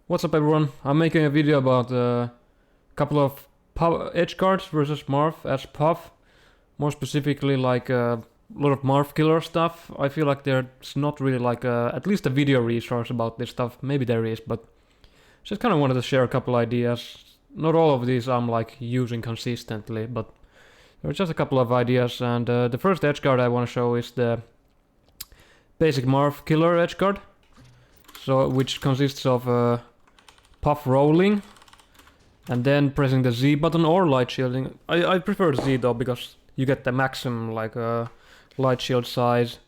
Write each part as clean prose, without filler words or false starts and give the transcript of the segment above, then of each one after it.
What's up everyone? I'm making a video about a couple of edge guards versus Marth as Puff. More specifically like a lot of Marthkiller stuff. I feel like there's not really like at least a video resource about this stuff. Maybe there is, but just kind of wanted to share a couple ideas. Not all of these I'm like using consistently, but there are just a couple of ideas. And the first edge guard I want to show is the basic Marthkiller edge guard. So which consists of Puff rolling and then pressing the Z button or light shielding. I prefer Z though because you get the maximum like light shield size.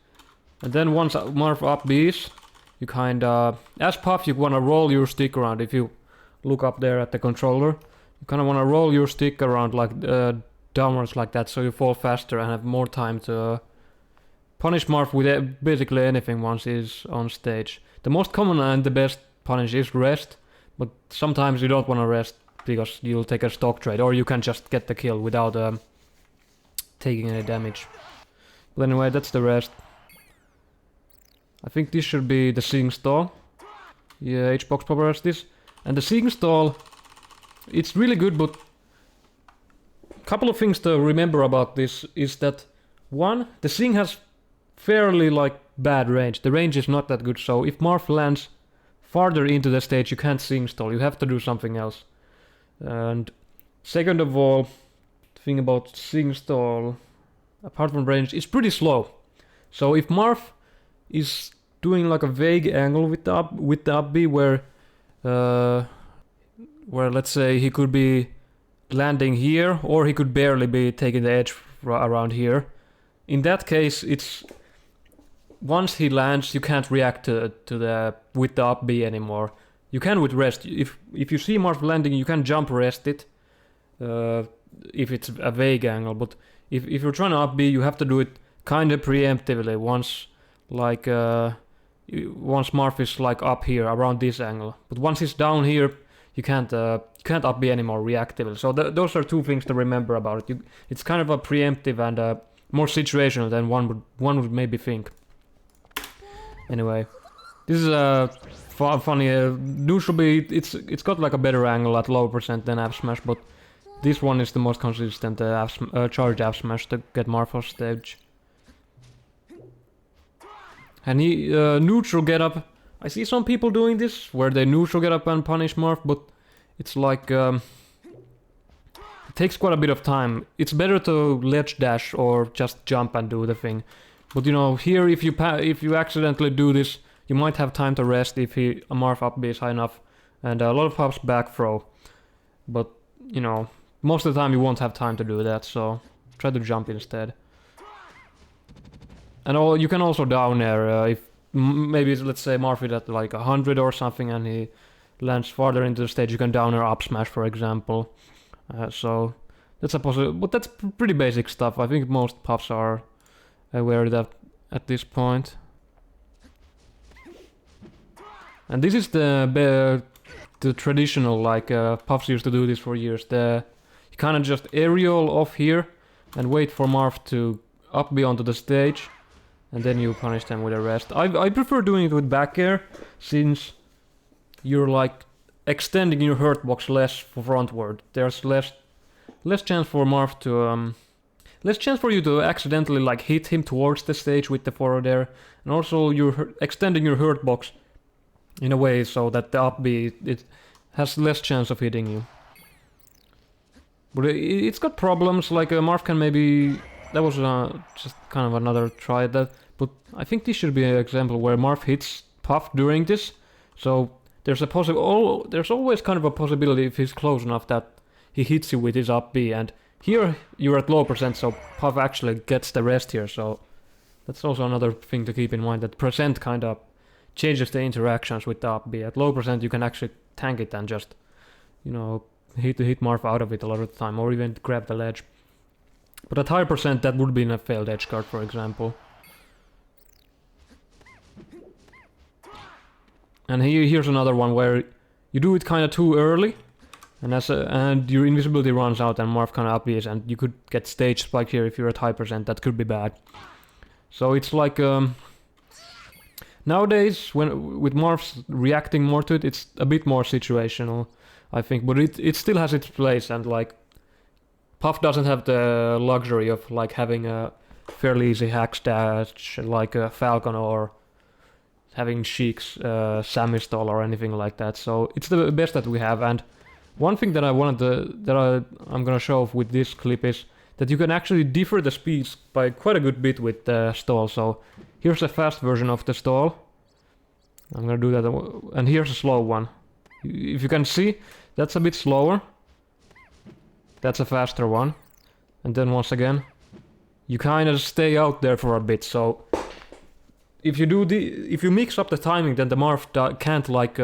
And then once Marth up Bs, you kinda as Puff you wanna roll your stick around. If you look up there at the controller, you kinda wanna roll your stick around like downwards like that, so you fall faster and have more time to punish Marth with basically anything once he's on stage. The most common and the best punish is rest, but sometimes you don't want to rest because you'll take a stock trade, or you can just get the kill without taking any damage. But anyway, that's the rest. I think this should be the Sing Stall. Yeah, Hbox Popper has this. And the Sing Stall, it's really good, but a couple of things to remember about this is that one, the Sing has fairly like bad range. The range is not that good, so if Marth lands farther into the stage you can't Sing Stall, you have to do something else. And second of all, the thing about Sing Stall, apart from range, it's pretty slow. So if Marth is doing like a vague angle with the up B where let's say he could be landing here or he could barely be taking the edge around here, in that case it's once he lands, you can't react to the with the up B anymore. You can with rest. If you see Marth landing, you can jump rest it if it's a vague angle. But if you're trying to up B, you have to do it kind of preemptively. Once Marth is like up here around this angle, but once he's down here, you can't up B anymore reactively. So those are two things to remember about it. It's kind of a preemptive and more situational than one would maybe think. Anyway, this is a funny neutral B. It's got like a better angle at low percent than F smash, but this one is the most consistent charge F smash to get Marth off stage. And he neutral get up. I see some people doing this where they neutral get up and punish Marth, but it's like it takes quite a bit of time. It's better to ledge dash or just jump and do the thing. But you know, here if you accidentally do this, you might have time to rest if a Marth up B is high enough, and a lot of Puffs back throw. But you know, most of the time you won't have time to do that, so try to jump instead. And you can also down air if maybe let's say Marth is at like 100 or something and he lands farther into the stage. You can down air up smash, for example. So that's a possible, but that's pretty basic stuff. I think most Puffs are aware of that at this point. And this is the traditional, like Puffs used to do this for years. You kind of just aerial off here and wait for Marth to up B onto the stage, and then you punish them with a rest. I prefer doing it with back air, since you're like extending your hurt box less frontward. There's less chance for Marth to less chance for you to accidentally like hit him towards the stage with the forward air, and also you're extending your hurt box in a way so that the up B it has less chance of hitting you. But it's got problems, like Marth can maybe, that was just kind of another try at that, but I think this should be an example where Marth hits Puff during this, so there's always kind of a possibility if he's close enough that he hits you with his up B, and here you're at low percent, so Puff actually gets the rest here, so that's also another thing to keep in mind, that percent kind of changes the interactions with the up B. At low percent you can actually tank it and just, you know, hit Marth out of it a lot of the time, or even grab the ledge. But at higher percent that would be in a failed edge guard, for example. And here's another one where you do it kind of too early, and your invisibility runs out and Marth kind of up Bs, and you could get stage spike here if you're at high percent. That could be bad. So it's like Nowadays, with Marths reacting more to it, it's a bit more situational, I think. But it still has its place, and like Puff doesn't have the luxury of like having a fairly easy hack stash like a Falcon or having Sheik's Sammy stall or anything like that. So it's the best that we have. And one thing that I'm gonna show off with this clip is that you can actually differ the speeds by quite a good bit with the stall. So here's a fast version of the stall. I'm gonna do that, and here's a slow one. If you can see, that's a bit slower. That's a faster one. And then once again, you kind of stay out there for a bit. So if you mix up the timing, then the Marth can't like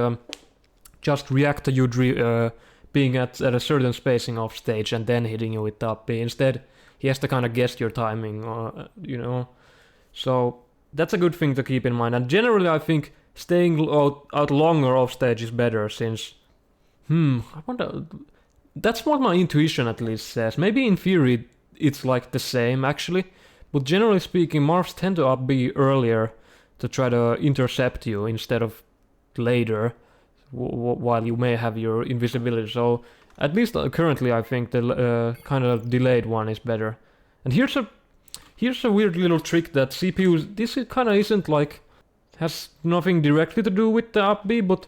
just react to you being at a certain spacing off stage and then hitting you with the up B. Instead, he has to kind of guess your timing, you know. So that's a good thing to keep in mind. And generally, I think staying out longer off stage is better, since I wonder. That's what my intuition at least says. Maybe in theory it's like the same actually, but generally speaking, Marths tend to up B earlier to try to intercept you instead of later, while you may have your invisibility. So at least currently, I think the kind of delayed one is better. And here's a weird little trick that CPUs. This kind of isn't like has nothing directly to do with the up B, but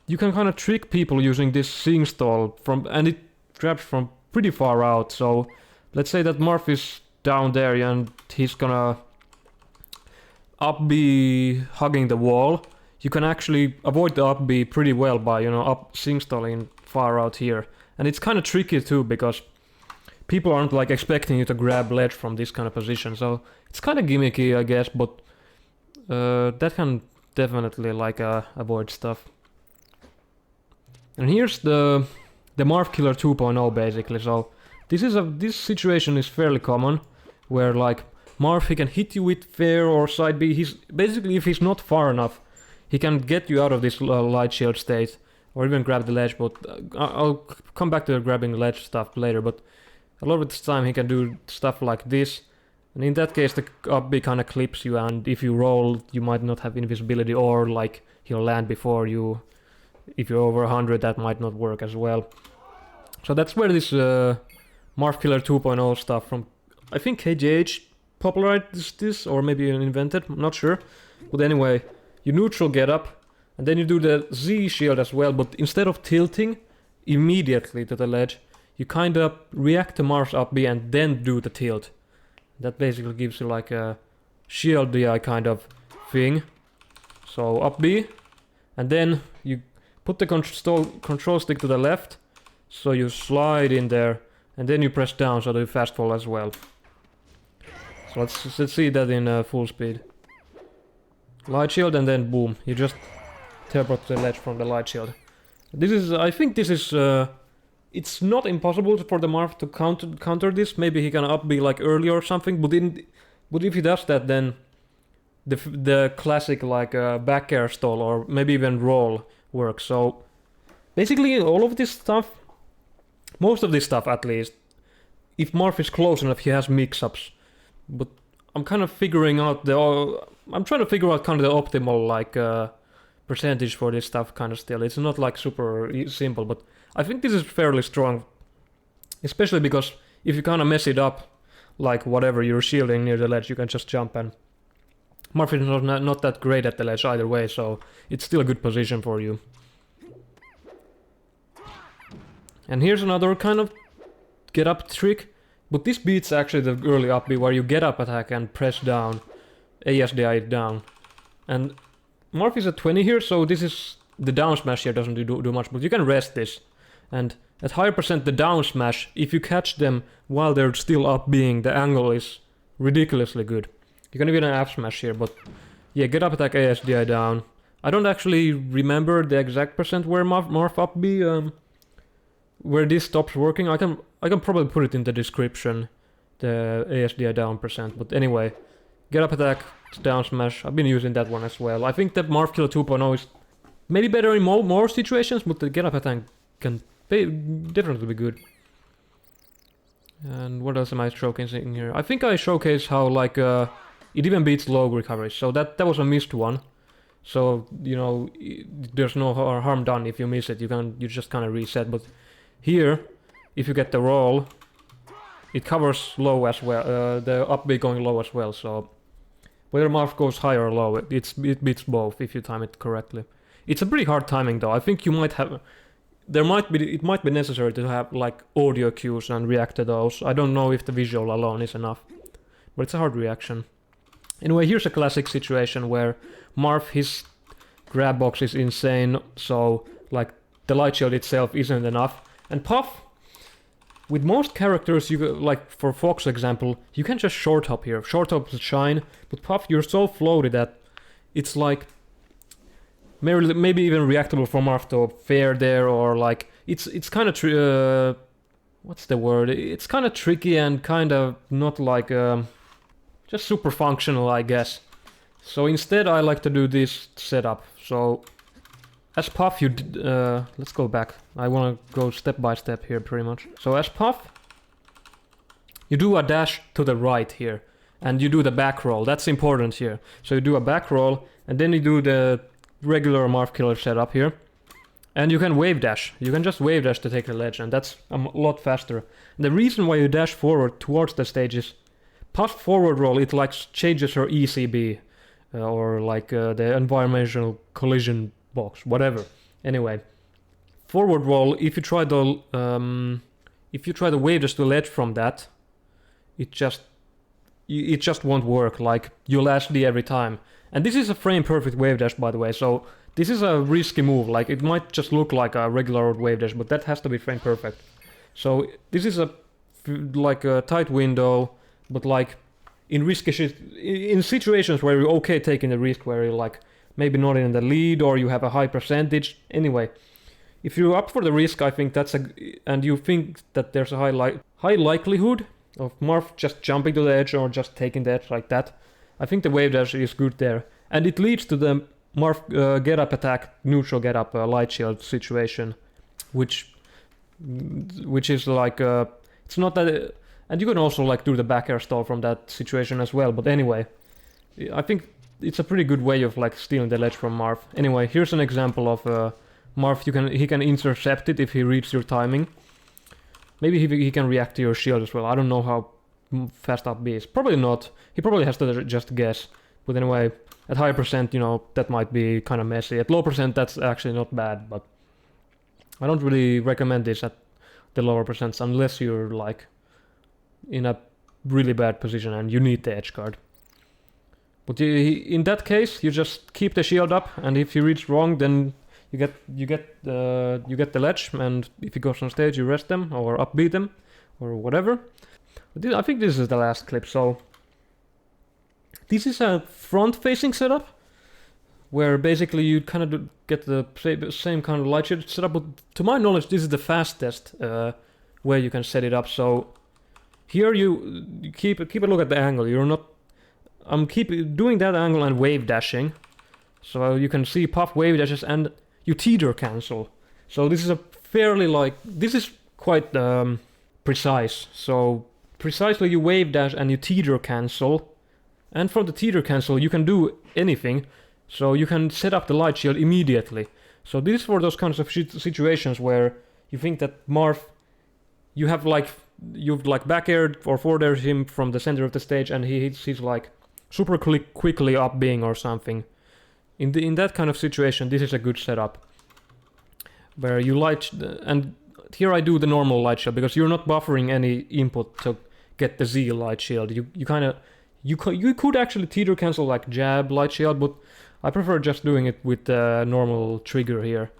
you can kind of trick people using this sing stall and it grabs from pretty far out. So let's say that Marth is down there and he's gonna up B hugging the wall. You can actually avoid the up B pretty well by, up sing stalling far out here. And it's kind of tricky too, because people aren't like expecting you to grab ledge from this kind of position. So it's kind of gimmicky, I guess, but that can definitely like avoid stuff. And here's the Marthkiller 2.0 basically. So this situation is fairly common, where like Marth, he can hit you with fair or side B. He's basically, if he's not far enough, he can get you out of this light shield state, or even grab the ledge. But I'll come back to the grabbing ledge stuff later. But a lot of the time he can do stuff like this, and in that case the up B kind of clips you, and if you roll, you might not have invisibility, or like he'll land before you. If you're over 100, that might not work as well. So that's where this Marthkiller 2.0 stuff from, I think KGH popularized this, or maybe even invented, I'm not sure. But anyway, you neutral Getup, and then you do the Z shield as well, but instead of tilting immediately to the ledge, you kind of react to Marth's up B and then do the tilt. That basically gives you like a shield DI kind of thing. So up B, and then you put the control stick to the left, so you slide in there, and then you press down so that you fast fall as well. So let's see that in full speed. Light shield, and then boom, you just teleport the ledge from the light shield. I think this is, it's not impossible for the Marth to counter this. Maybe he can up B like earlier or something, but if he does that, then the classic like back air stall or maybe even roll works. So basically all of this stuff, most of this stuff at least, if Marth is close enough, he has mix-ups. But I'm kind of figuring out I'm trying to figure out kind of the optimal like percentage for this stuff kind of still. It's not like super simple, but I think this is fairly strong, especially because if you kind of mess it up, like whatever you're shielding near the ledge, you can just jump, and Marth is not that great at the ledge either way, so it's still a good position for you. And here's another kind of get up trick, but this beats actually the early up B, where you get up attack and press down, ASDI it down. And Marth is at 20 here, so this is the down smash here doesn't do much, but you can rest this. And at higher percent the down smash, if you catch them while they're still up being, the angle is ridiculously good. You can even F smash here, but yeah, get up attack ASDI down. I don't actually remember the exact percent where Marth up B, where this stops working. I can probably put it in the description, the ASDI down percent. But anyway, get up attack, down smash. I've been using that one as well. I think that Marthkiller 2.0 is maybe better in more situations, but the get up attack can definitely be good. And what else am I showcasing here? I think I showcased how like it even beats low recovery, so that was a missed one. So, you know, there's no harm done if you miss it. You just kind of reset. But here, if you get the roll, it covers low as well. The up B going low as well. So whether Marth goes high or low, it beats both if you time it correctly. It's a pretty hard timing though. I think you might have... It might be necessary to have like audio cues and react to those. I don't know if the visual alone is enough. But it's a hard reaction. Anyway, here's a classic situation where Marth, his grab box is insane, so like the light shield itself isn't enough. And Puff, with most characters, like for Fox example, you can just short hop here. Short hop to shine, but Puff, you're so floaty that it's like maybe even reactable for Marth to fair there, or like it's kind of what's the word? It's kind of tricky and kind of not like just super functional, I guess. So instead I like to do this setup. So as Puff let's go back. I want to go step by step here pretty much. So as Puff, you do a dash to the right here. And you do the back roll. That's important here. So you do a back roll and then you do the regular Marthkiller setup here. And you can wave dash. You can just wave dash to take the ledge, and that's a lot faster. And the reason why you dash forward towards the stage is Puff forward roll, it like changes her ECB or like the environmental collision box, whatever. Anyway, forward roll, if you try to wave dash to ledge from that, it just won't work. Like you'll ASDI every time. And this is a frame perfect wave dash, by the way. So this is a risky move. Like it might just look like a regular wave dash, but that has to be frame perfect. So this is like a tight window. But like in situations where you're okay taking the risk, where you're like maybe not in the lead or you have a high percentage. Anyway, if you're up for the risk, I think and you think that there's a high likelihood of Marth just jumping to the edge or just taking the edge like that, I think the wave dash is good there, and it leads to the Marth Getup attack, neutral Getup light shield situation, which is like it's not that. And you can also like do the back air stall from that situation as well. But anyway, I think it's a pretty good way of like stealing the ledge from Marth. Anyway, here's an example of Marth. He can intercept it if he reads your timing. Maybe he can react to your shield as well. I don't know how fast up B is. Probably not. He probably has to just guess. But anyway, at high percent, you know, that might be kind of messy. At low percent, that's actually not bad. But I don't really recommend this at the lower percents unless you're like in a really bad position and you need the edge guard. But in that case, you just keep the shield up, and if you reach wrong, then you get the ledge, and if he goes on stage, you rest them or upbeat them or whatever. But I think this is the last clip. So this is a front-facing setup where basically you kind of get the same kind of light shield setup. But to my knowledge, this is the fastest way you can set it up. So here you keep a look at the angle. I'm doing that angle and wave dashing. So you can see Puff wave dashes and you teeter cancel. So this is this is quite precise. So precisely you wave dash and you teeter cancel. And from the teeter cancel you can do anything. So you can set up the light shield immediately. So this is for those kinds of situations where you think that Marth, you've back aired or forward aired him from the center of the stage, and he's like super quickly up being or something. In that kind of situation, this is a good setup where you and here I do the normal light shield because you're not buffering any input to get the Z light shield. You could actually teeter cancel like jab light shield, but I prefer just doing it with the normal trigger here.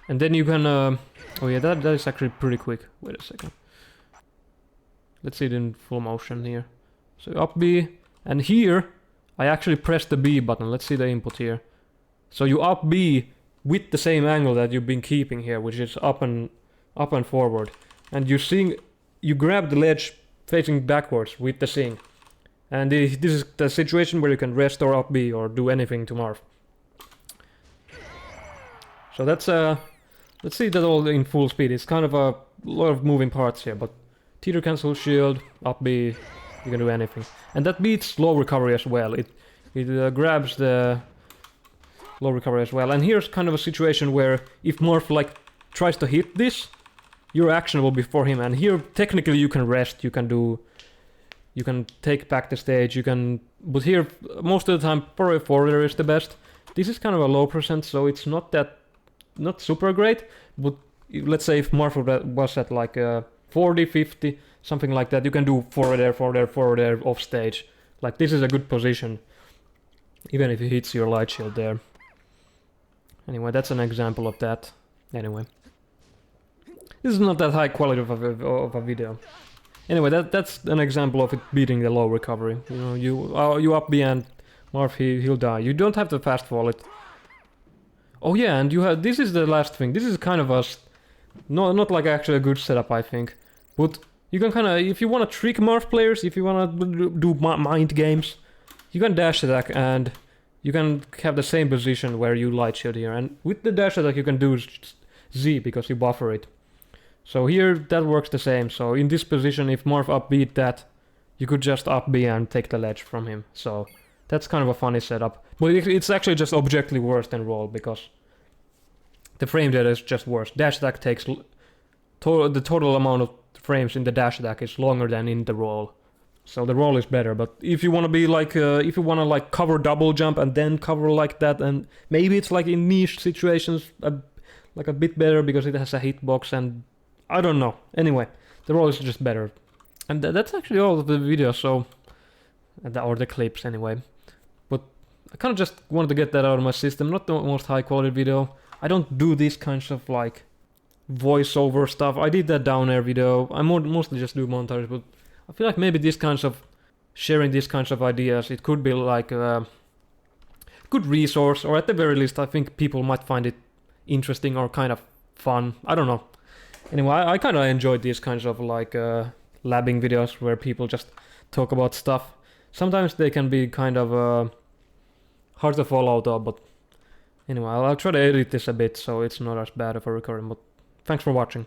And then you can oh yeah, that is actually pretty quick. Wait a second. Let's see it in full motion here. So up B, and here I actually press the B button. Let's see the input here. So you up B with the same angle that you've been keeping here, which is up and forward. And you grab the ledge facing backwards with the sing. And this is the situation where you can rest or up B or do anything to Marth. So that's let's see that all in full speed. It's kind of a lot of moving parts here, but teeter cancel shield, up B, you can do anything. And that beats low recovery as well. It grabs the low recovery as well. And here's kind of a situation where if Marth like tries to hit this, your action will be for him, and here technically you can rest, you can take back the stage, but here most of the time probably forwarder is the best. This is kind of a low percent, so it's not super great, but let's say if Marth was at like 40, 50, something like that, you can do forward air off stage. Like this is a good position, even if he hits your light shield there. Anyway, that's an example of that. Anyway, this is not that high quality of a video. Anyway, that's an example of it beating the low recovery. You know, you up B and Marth, he'll die. You don't have to fast fall it. Oh yeah, and you have, this is the last thing. This is kind of a not like actually a good setup, I think. But you can kind of, if you want to trick Marth players, if you want to do mind games, you can dash attack and you can have the same position where you light shield here. And with the dash attack you can do Z because you buffer it. So here that works the same. So in this position, if Marth upbeat that, you could just up B and take the ledge from him. So that's kind of a funny setup. But it's actually just objectively worse than roll because the frame data is just worse. Dash attack takes the total amount of frames in the dash attack is longer than in the roll. So the roll is better, but if you want to be like, if you want to like cover double jump and then cover like that, and maybe it's like in niche situations like a bit better because it has a hitbox and I don't know. Anyway, the roll is just better. And that's actually all of the video, so... or the clips, anyway. But I kind of just wanted to get that out of my system. Not the most high quality video. I don't do these kinds of, like, voiceover stuff. I did that down air video. I mostly just do montages, but I feel like maybe these kinds of... sharing these kinds of ideas, it could be, like, a good resource, or at the very least, I think people might find it interesting or kind of fun. I don't know. Anyway, I kind of enjoyed these kinds of like labbing videos where people just talk about stuff. Sometimes they can be kind of hard to follow though, but anyway, I'll try to edit this a bit so it's not as bad of a recording, but thanks for watching.